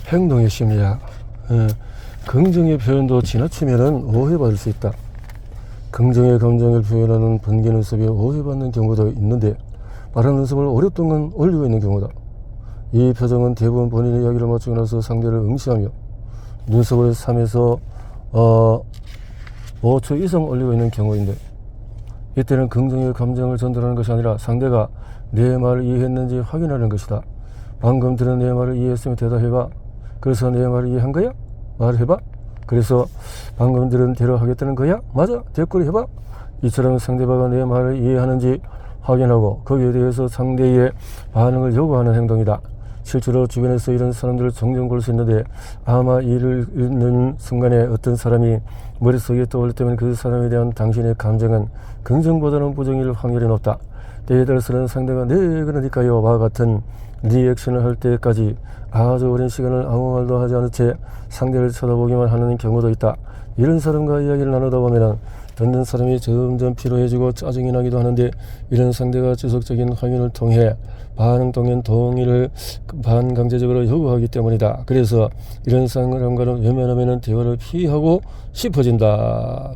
행동의 심리학. 긍정의 표현도 지나치면 오해받을 수 있다. 긍정의 감정을 표현하는 번개 눈썹이 오해받는 경우도 있는데, 말하는 눈썹을 오랫동안 올리고 있는 경우다. 이 표정은 대부분 본인의 이야기를 마치고 나서 상대를 응시하며 눈썹을 3에서 5초 이상 올리고 있는 경우인데, 이때는 긍정의 감정을 전달하는 것이 아니라 상대가 내 말을 이해했는지 확인하는 것이다. 방금 들은 내 말을 이해했으면 대답해봐. 그래서 내 말을 이해한 거야? 말을 해봐. 그래서 방금 들은 대로 하겠다는 거야? 맞아. 댓글 해봐. 이처럼 상대방이 내 말을 이해하는지 확인하고 거기에 대해서 상대의 반응을 요구하는 행동이다. 실제로 주변에서 이런 사람들을 종종 볼 수 있는데, 아마 이를 읽는 순간에 어떤 사람이 머릿속에 떠올 때면 그 사람에 대한 당신의 감정은 긍정보다는 부정일 확률이 높다. 때에 따라서는 상대가 네 그러니까요 와 같은 리액션을 할 때까지 아주 오랜 시간을 아무 말도 하지 않은 채 상대를 쳐다보기만 하는 경우도 있다. 이런 사람과 이야기를 나누다 보면 듣는 사람이 점점 피로해지고 짜증이 나기도 하는데, 이런 상대가 지속적인 확인을 통해 반응 동행 동의를 반강제적으로 요구하기 때문이다. 그래서 이런 사람과는 웬만하면 대화를 피하고 싶어진다.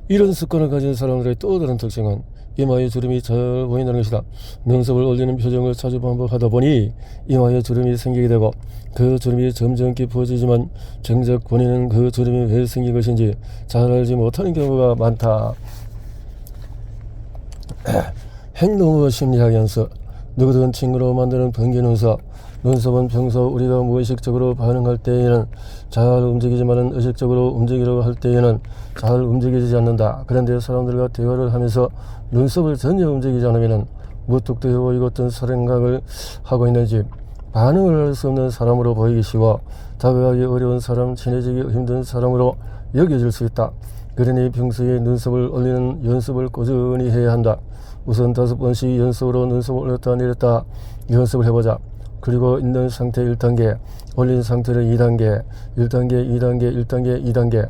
이런 습관을 가진 사람들의 또 다른 특징은 이마에 주름이 잘 보인다는 것이다. 눈썹을 올리는 표정을 자주 반복하다 보니 이마에 주름이 생기게 되고, 그 주름이 점점 깊어지지만 정작 본인은 그 주름이 왜 생긴 것인지 잘 알지 못하는 경우가 많다. 행동의 심리학 연습. 누구든 친구로 만드는 번개 눈썹. 눈썹은 평소 우리가 무의식적으로 반응할 때에는 잘 움직이지만 의식적으로 움직이려고 할 때에는 잘 움직이지 않는다. 그런데 사람들과 대화를 하면서 눈썹을 전혀 움직이지 않으면 무뚝뚝하고 보이고 어떤 생각을 하고 있는지 반응을 할 수 없는 사람으로 보이기 쉬워 다가가기 어려운 사람, 친해지기 힘든 사람으로 여겨질 수 있다. 그러니 평소에 눈썹을 올리는 연습을 꾸준히 해야 한다. 우선 5번씩 연속으로 눈썹을 올렸다 내렸다 연습을 해보자. 그리고 있는 상태 1단계, 올린 상태를 2단계, 1단계, 2단계, 1단계, 2단계.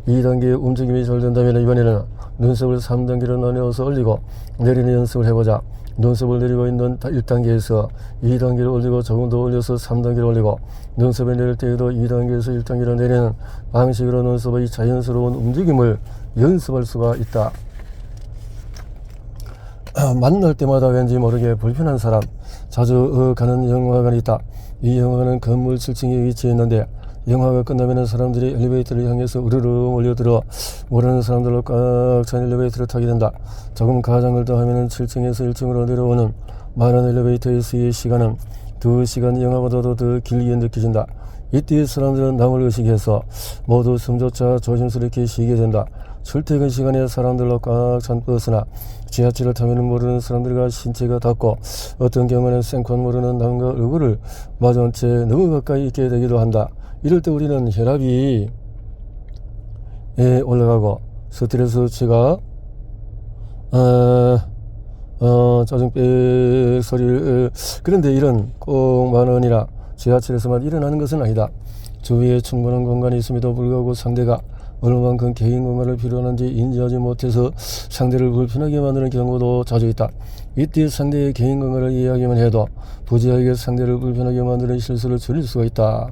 2단계 움직임이 잘 된다면 이번에는 눈썹을 3단계로 나누어서 올리고 내리는 연습을 해보자. 눈썹을 내리고 있는 1단계에서 2단계를 올리고 조금 더 올려서 3단계를 올리고, 눈썹을 내릴 때에도 2단계에서 1단계로 내리는 방식으로 눈썹의 자연스러운 움직임을 연습할 수가 있다. 만날 때마다 왠지 모르게 불편한 사람. 자주 가는 영화관이 있다. 이 영화관은 건물 7층에 위치해 있는데, 영화가 끝나면 사람들이 엘리베이터를 향해서 우르르 몰려들어 모르는 사람들로 꽉 찬 엘리베이터를 타게 된다. 조금 가장을 더하면 7층에서 1층으로 내려오는 많은 엘리베이터에서의 시간은 2시간 영화보다도 더 길게 느껴진다. 이때 사람들은 남을 의식해서 모두 숨조차 조심스럽게 쉬게 된다. 출퇴근 시간에 사람들로 꽉 찬 버스나 지하철을 타면 모르는 사람들과 신체가 닿고, 어떤 경우는 생판 모르는 남과 얼굴을 마주한 채 너무 가까이 있게 되기도 한다. 이럴 때 우리는 혈압이 올라가고 스트레스 치가 짜증 소리를 그런데 이런 꼭 만원이나 지하철에서만 일어나는 것은 아니다. 주위에 충분한 공간이 있음에도 불구하고 상대가 얼마만큼 개인 공간을 필요하는지 인지하지 못해서 상대를 불편하게 만드는 경우도 자주 있다. 이때 상대의 개인 공간을 이해하기만 해도 부지하게 상대를 불편하게 만드는 실수를 줄일 수가 있다.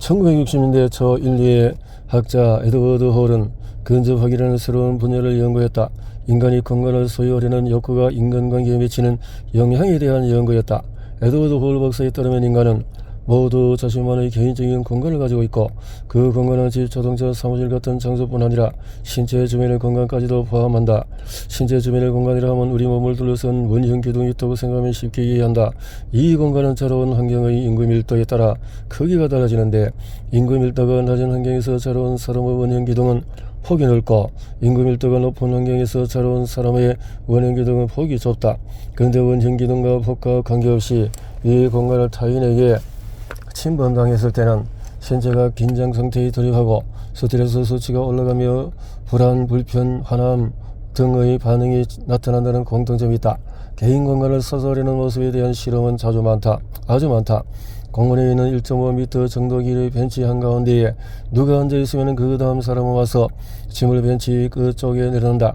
1960년대 초 인류의 학자 에드워드 홀은 근접학이라는 새로운 분야를 연구했다. 인간이 공간을 소유하려는 욕구가 인간관계에 미치는 영향에 대한 연구였다. 에드워드 홀 박사에 따르면 인간은 모두 자신만의 개인적인 공간을 가지고 있고, 그 공간은 집, 자동차, 사무실 같은 장소뿐 아니라 신체 주변의 공간까지도 포함한다. 신체 주변의 공간이라 하면 우리 몸을 둘러싼 원형 기둥이 있다고 생각하면 쉽게 이해한다. 이 공간은 자라온 환경의 인구 밀도에 따라 크기가 달라지는데, 인구 밀도가 낮은 환경에서 자라온 사람의 원형 기둥은 폭이 넓고, 인구 밀도가 높은 환경에서 자라온 사람의 원형 기둥은 폭이 좁다. 그런데 원형 기둥과 폭과 관계없이 이 공간을 타인에게 침범당했을 때는 신체가 긴장 상태에 돌입하고 스트레스 수치가 올라가며 불안, 불편, 화남 등의 반응이 나타난다는 공통점이 있다. 개인 공간을 서서르는 모습에 대한 실험은 아주 많다. 공원에 있는 1.5m 정도 길이의 벤치 한가운데에 누가 앉아있으면 그 다음 사람은 와서 짐을 벤치 끝쪽에 내려놓는다.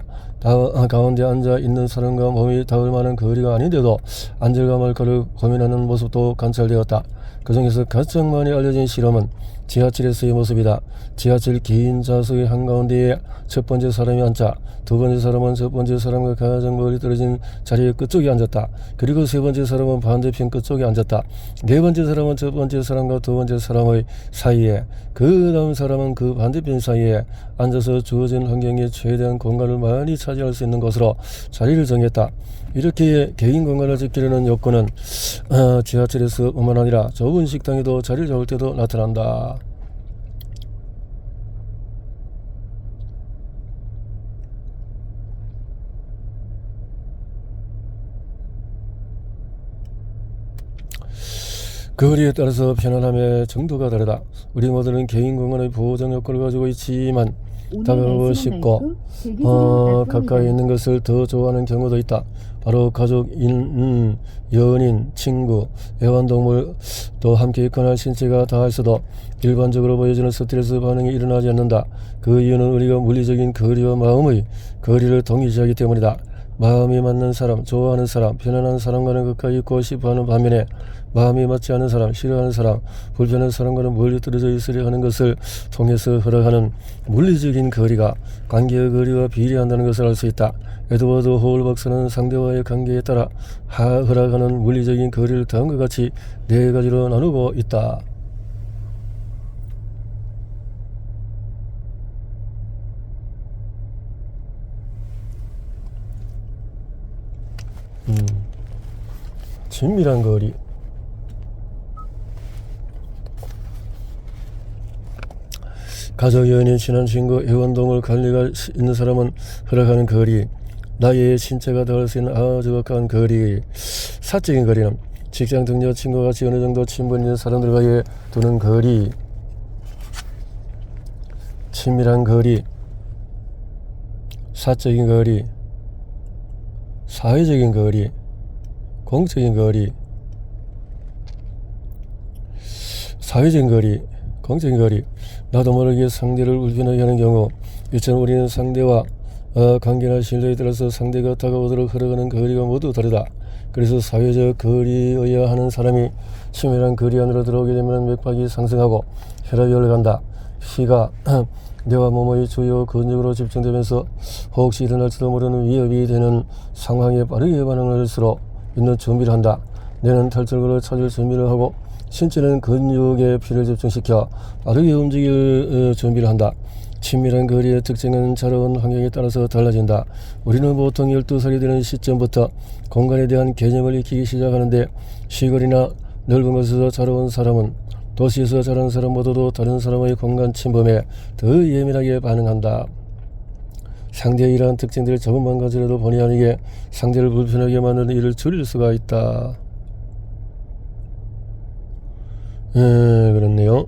가운데 앉아 있는 사람과 몸이 닿을 만한 거리가 아닌데도 앉을까 말까를 고민하는 모습도 관찰되었다. 그 중에서 가장 많이 알려진 실험은 지하철에서의 모습이다. 지하철 긴 좌석의 한가운데에 첫 번째 사람이 앉자 두 번째 사람은 첫 번째 사람과 가장 멀리 떨어진 자리의 끝쪽에 앉았다. 그리고 세 번째 사람은 반대편 끝쪽에 앉았다. 네 번째 사람은 첫 번째 사람과 두 번째 사람의 사이에, 그 다음 사람은 그 반대편 사이에 앉아서 주어진 환경에 최대한 공간을 많이 차지할 수 있는 것으로 자리를 정했다. 이렇게 개인 공간을 지키려는 욕구는 지하철에서 뿐만 아니라 좁은 식당에도 자리를 잡을 때도 나타난다. 거리에 따라서 편안함의 정도가 다르다. 우리 모두는 개인 공간의 보호적 욕구를 가지고 있지만 다가가고 싶고 가까이 있는 것을 더 좋아하는 경우도 있다. 바로 가족, 연인, 친구, 애완동물 또 함께 있거나 신체가 닿아있어도 일반적으로 보여지는 스트레스 반응이 일어나지 않는다. 그 이유는 우리가 물리적인 거리와 마음의 거리를 동일시하기 때문이다. 마음이 맞는 사람, 좋아하는 사람, 편안한 사람과는 가까이 있고 싶어하는 반면에 마음이 맞지 않은 사람, 싫어하는 사람, 불편한 사람과는 멀리 떨어져 있으려 하는 것을 통해서 허락하는 물리적인 거리가 관계의 거리와 비례한다는 것을 알 수 있다. 에드워드 호울 박사는 상대와의 관계에 따라 허락하는 물리적인 거리를 다음과 같이 네 가지로 나누고 있다. 친밀한 거리. 가족, 연인, 친한 친구, 애완동물 관리가 있는 사람은 허락하는 거리. 나의 신체가 닿을 수 있는 아주 가까운 거리. 사적인 거리는 직장 동료, 친구와 같이 어느 정도 친분 있는 사람들과의 두는 거리. 친밀한 거리, 사적인 거리, 사회적인 거리, 공적인 거리. 사회적인 거리, 공적인 거리. 나도 모르게 상대를 불편하게 하는 경우, 이처럼 우리는 상대와 관계나 신뢰에 따라서 상대가 다가오도록 허락하는 거리가 모두 다르다. 그래서 사회적 거리여야 하는 사람이 친밀한 거리 안으로 들어오게 되면 맥박이 상승하고 혈압이 올라간다. 피가 뇌와 몸의 주요 근육으로 집중되면서 혹시 일어날지도 모르는 위협이 되는 상황에 빠르게 반응을 할 수 있는 준비를 한다. 뇌는 탈출구를 찾을 준비를 하고 신체는 근육에 피를 집중시켜 빠르게 움직일 준비를 한다. 친밀한 거리의 특징은 자라온 환경에 따라서 달라진다. 우리는 보통 12살이 되는 시점부터 공간에 대한 개념을 익히기 시작하는데, 시골이나 넓은 곳에서 자라온 사람은 도시에서 자란 사람 모두도 다른 사람의 공간 침범에 더 예민하게 반응한다. 상대의 이러한 특징들을 조금만 가지라도 본의 아니게 상대를 불편하게 만드는 일을 줄일 수가 있다. 그렇네요.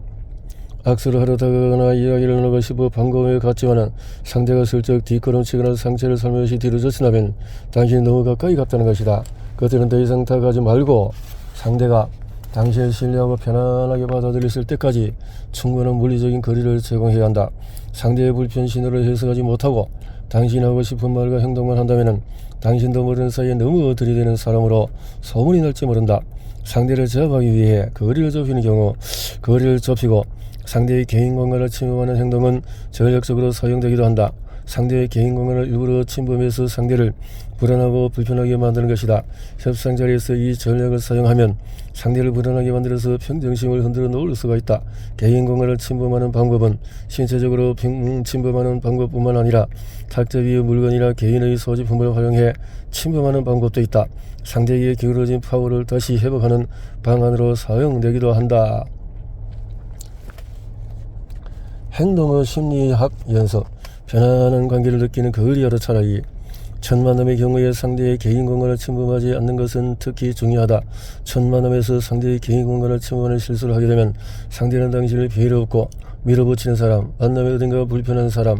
악수를 하러 다가가거나 이야기를 나누고 싶어 반가움에 갔지만은 상대가 슬쩍 뒷걸음치거나 상체를 살며시 뒤로 젖힌다면 당신이 너무 가까이 갔다는 것이다. 그때는 더 이상 다가가지 말고 상대가 당신을 신뢰하고 편안하게 받아들였을 때까지 충분한 물리적인 거리를 제공해야 한다. 상대의 불편 신호를 해석하지 못하고 당신이 하고 싶은 말과 행동만 한다면 당신도 모르는 사이에 너무 들이대는 사람으로 소문이 날지 모른다. 상대를 제압하기 위해 거리를 좁히는 경우, 거리를 좁히고 상대의 개인 공간을 침범하는 행동은 전략적으로 사용되기도 한다. 상대의 개인 공간을 일부러 침범해서 상대를 불안하고 불편하게 만드는 것이다. 협상 자리에서 이 전략을 사용하면 상대를 불안하게 만들어서 평정심을 흔들어 놓을 수가 있다. 개인 공간을 침범하는 방법은 신체적으로 침범하는 방법뿐만 아니라 탁자위의 물건이나 개인의 소지품을 활용해 침범하는 방법도 있다. 상대에게 기울어진 파워를 다시 회복하는 방안으로 사용되기도 한다. 행동의 심리학 연습. 편안한 관계를 느끼는 거리 알아차리기. 첫 만남의 경우에 상대의 개인 공간을 침범하지 않는 것은 특히 중요하다. 첫 만남에서 상대의 개인 공간을 침범하는 실수를 하게 되면 상대는 당신을 배려 없고 밀어붙이는 사람, 만남에 어딘가 불편한 사람,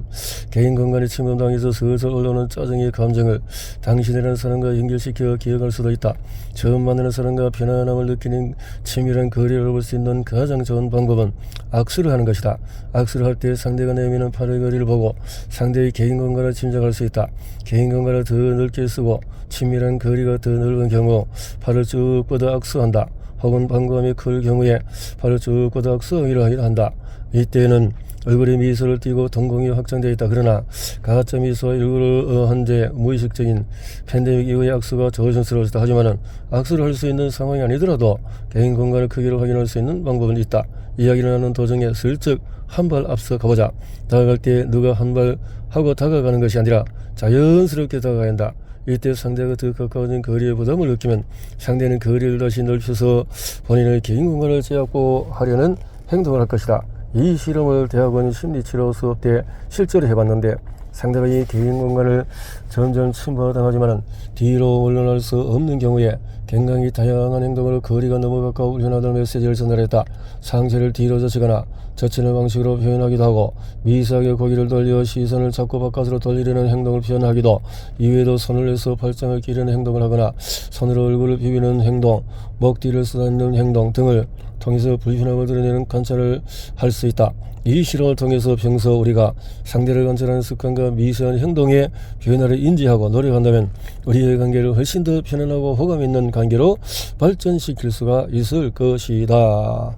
개인 공간에 침범당해서 슬슬 올라오는 짜증의 감정을 당신이라는 사람과 연결시켜 기억할 수도 있다. 처음 만나는 사람과 편안함을 느끼는 치밀한 거리를 볼 수 있는 가장 좋은 방법은 악수를 하는 것이다. 악수를 할 때 상대가 내미는 팔의 거리를 보고 상대의 개인 공간을 짐작할 수 있다. 개인 공간을 더 넓게 쓰고 친밀한 거리가 더 넓은 경우 팔을 쭉 뻗어 악수한다. 혹은 방구함이 클 경우에 팔을 쭉 뻗어 악수하기를 한다. 이때는 얼굴에 미소를 띠고 동공이 확장되어 있다. 그러나 가짜 미소와 일부러 한데 무의식적인 팬데믹 이후의 악수가 조심스러워졌다. 하지만 악수를 할 수 있는 상황이 아니더라도 개인 공간의 크기를 확인할 수 있는 방법은 있다. 이야기를 하는 도중에 슬쩍 한 발 앞서 가보자. 다가갈 때 누가 한 발 하고 다가가는 것이 아니라 자연스럽게 다가가야 한다. 이때 상대가 더 가까워진 거리의 부담을 느끼면 상대는 거리를 다시 넓혀서 본인의 개인 공간을 제압하려는 행동을 할 것이다. 이 실험을 대학원 심리치료 수업 때 실제로 해봤는데 상대가 이 개인 공간을 점점 침범당하지만 뒤로 물러날 수 없는 경우에 굉장히 다양한 행동으로 거리가 너무 가까워 울려나는 메시지를 전달했다. 상체를 뒤로 젖히거나 젖히는 방식으로 표현하기도 하고 미세하게 고개를 돌려 시선을 자꾸 바깥으로 돌리려는 행동을 표현하기도, 이외에도 손을 내서 팔짱을 끼려는 행동을 하거나 손으로 얼굴을 비비는 행동, 목 뒤를 쓰다듬는 행동 등을 통해서 불편함을 드러내는 관찰을 할 수 있다. 이 실험을 통해서 평소 우리가 상대를 관찰하는 습관과 미세한 행동의 변화를 인지하고 노력한다면 우리의 관계를 훨씬 더 편안하고 호감 있는 관계로 발전시킬 수가 있을 것이다.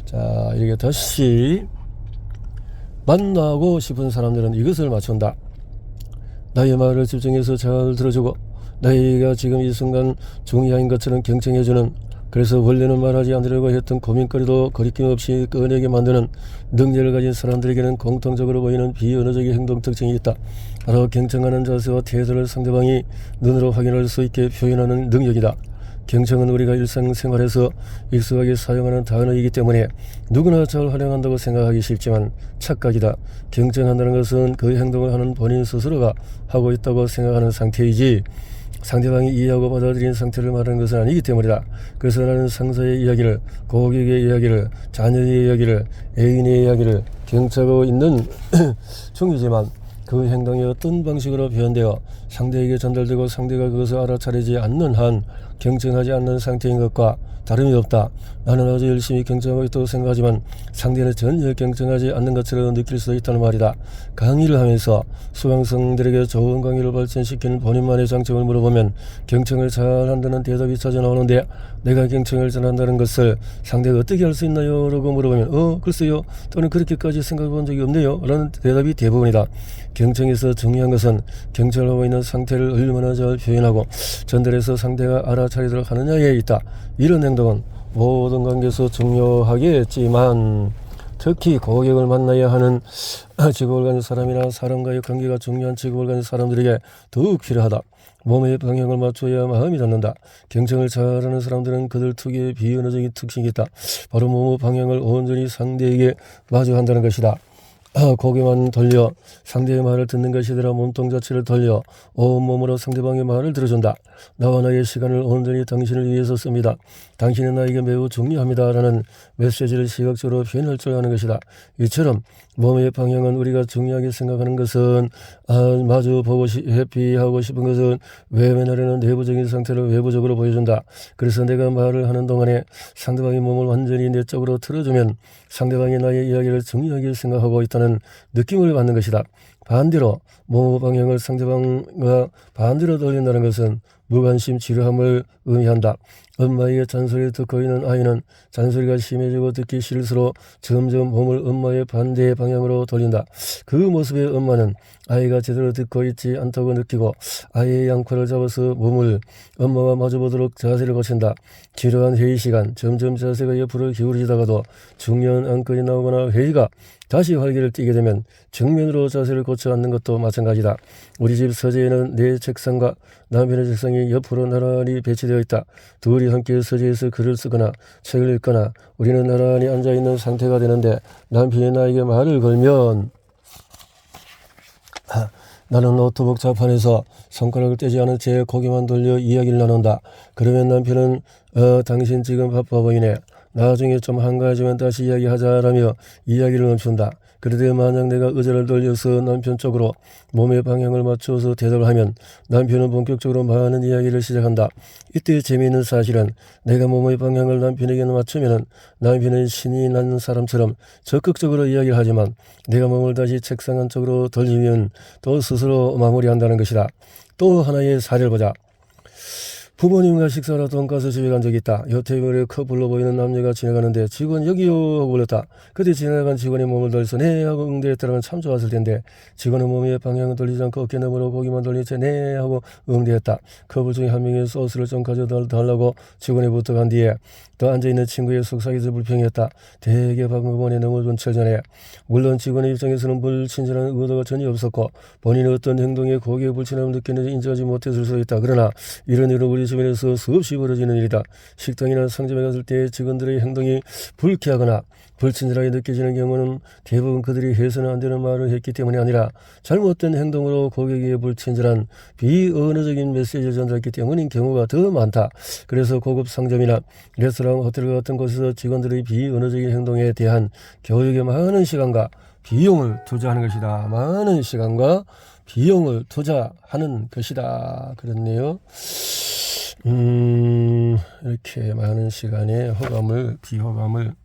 자, 이렇게 다시 만나고 싶은 사람들은 이것을 맞춘다. 나의 말을 집중해서 잘 들어주고 나이가 지금 이 순간 중요한 것처럼 경청해주는, 그래서 원래는 말하지 않으려고 했던 고민거리도 거리낌 없이 꺼내게 만드는 능력을 가진 사람들에게는 공통적으로 보이는 비언어적인 행동 특징이 있다. 바로 경청하는 자세와 태도를 상대방이 눈으로 확인할 수 있게 표현하는 능력이다. 경청은 우리가 일상생활에서 익숙하게 사용하는 단어이기 때문에 누구나 잘 활용한다고 생각하기 쉽지만 착각이다. 경청한다는 것은 그 행동을 하는 본인 스스로가 하고 있다고 생각하는 상태이지 상대방이 이해하고 받아들인 상태를 말하는 것은 아니기 때문이다. 그래서 나는 상사의 이야기를, 고객의 이야기를, 자녀의 이야기를, 애인의 이야기를 경청하고 있는 중이지만 그 행동이 어떤 방식으로 표현되어 상대에게 전달되고 상대가 그것을 알아차리지 않는 한 경청하지 않는 상태인 것과 다름이 없다. 나는 아주 열심히 경청하고 있다고 생각하지만 상대는 전혀 경청하지 않는 것처럼 느낄 수 있다는 말이다. 강의를 하면서 수강생들에게 좋은 강의를 발전시키는 본인만의 장점을 물어보면 경청을 잘한다는 대답이 자주 나오는데, 내가 경청을 잘한다는 것을 상대가 어떻게 할 수 있나요? 라고 물어보면 글쎄요, 또는 그렇게까지 생각해 본 적이 없네요 라는 대답이 대부분이다. 경청에서 중요한 것은 경청을 하고 있는 상태를 얼마나 잘 표현하고 전달해서 상대가 알아차리도록 하느냐에 있다. 이런 행동은 모든 관계에서 중요하겠지만 특히 고객을 만나야 하는 직업을 가진 사람이나 사람과의 관계가 중요한 직업을 가진 사람들에게 더욱 필요하다. 몸의 방향을 맞춰야 마음이 닿는다. 경청을 잘하는 사람들은 그들 특유의 비언어적인 특징이 있다. 바로 몸의 방향을 온전히 상대에게 마주한다는 것이다. 고개만 돌려 상대의 말을 듣는 것이 아니라 몸통 자체를 돌려 온몸으로 상대방의 말을 들어준다. 나와 나의 시간을 온전히 당신을 위해서 씁니다. 당신은 나에게 매우 중요합니다 라는 메시지를 시각적으로 표현할 줄 아는 것이다. 이처럼 몸의 방향은 우리가 중요하게 생각하는 것은 마주 보고 회피하고 싶은 것은 외면하려는 내부적인 상태를 외부적으로 보여준다. 그래서 내가 말을 하는 동안에 상대방의 몸을 완전히 내 쪽으로 틀어주면 상대방이 나의 이야기를 중요하게 생각하고 있다는 느낌을 받는 것이다. 반대로 몸의 방향을 상대방과 반대로 돌린다는 것은 무관심 지루함을 의미한다. 엄마의 잔소리를 듣고 있는 아이는 잔소리가 심해지고 듣기 싫을수록 점점 몸을 엄마의 반대 방향으로 돌린다. 그 모습의 엄마는 아이가 제대로 듣고 있지 않다고 느끼고 아이의 양팔을 잡아서 몸을 엄마와 마주보도록 자세를 고친다. 지루한 회의 시간 점점 자세가 옆으로 기울어지다가도 중요한 안건이 나오거나 회의가 다시 활기를 띠게 되면 정면으로 자세를 고쳐 앉는 것도 마찬가지다. 우리 집 서재에는 내 책상과 남편의 책상이 옆으로 나란히 배치되어 있다. 둘이 함께 서재에서 글을 쓰거나 책을 읽거나 우리는 나란히 앉아있는 상태가 되는데 남편이 나에게 말을 걸면 나는 노트북 자판에서 손가락을 떼지 않은 채 고개만 돌려 이야기를 나눈다. 그러면 남편은 당신 지금 바빠 보이네. 나중에 좀 한가해지면 다시 이야기하자라며 이야기를 멈춘다. 그런데 만약 내가 의자를 돌려서 남편 쪽으로 몸의 방향을 맞춰서 대답을 하면 남편은 본격적으로 많은 이야기를 시작한다. 이때 재미있는 사실은 내가 몸의 방향을 남편에게 맞추면 남편은 신이 난 사람처럼 적극적으로 이야기를 하지만 내가 몸을 다시 책상 안쪽으로 돌리면 또 스스로 마무리한다는 것이다. 또 하나의 사례를 보자. 부모님과 식사하러 돈가스 집에 간 적이 있다. 요 테이블에 커플로 보이는 남녀가 지나가는데 직원 여기요 하고 불렀다. 그때 지나간 직원의 몸을 돌려서 네 하고 응대했더라면 참 좋았을 텐데 직원의 몸의 방향을 돌리지 않고 어깨너머로 고기만 돌린 채 네 하고 응대했다. 커플 중에 한 명이 소스를 좀 가져달라고 직원에 부탁한 뒤에 더 앉아있는 친구의 속삭이서 불평했다. 되게 방금번에 너무 분철전해. 물론 직원의 입장에서는 불친절한 의도가 전혀 없었고 본인의 어떤 행동에 고객의 불친함을 느끼는지 인정하지 못했을 수도 있다. 그러나 이런 일은 우리 주변에서 수없이 벌어지는 일이다. 식당이나 상점에 갔을 때 직원들의 행동이 불쾌하거나 불친절하게 느껴지는 경우는 대부분 그들이 해서는 안 되는 말을 했기 때문이 아니라 잘못된 행동으로 고객에게 불친절한 비언어적인 메시지를 전달했기 때문인 경우가 더 많다. 그래서 고급 상점이나 레스토랑, 호텔 같은 곳에서 직원들의 비언어적인 행동에 대한 교육에 많은 시간과 비용을 투자하는 것이다. 많은 시간과 비용을 투자하는 것이다. 그렇네요. 이렇게 많은 시간에 비호감을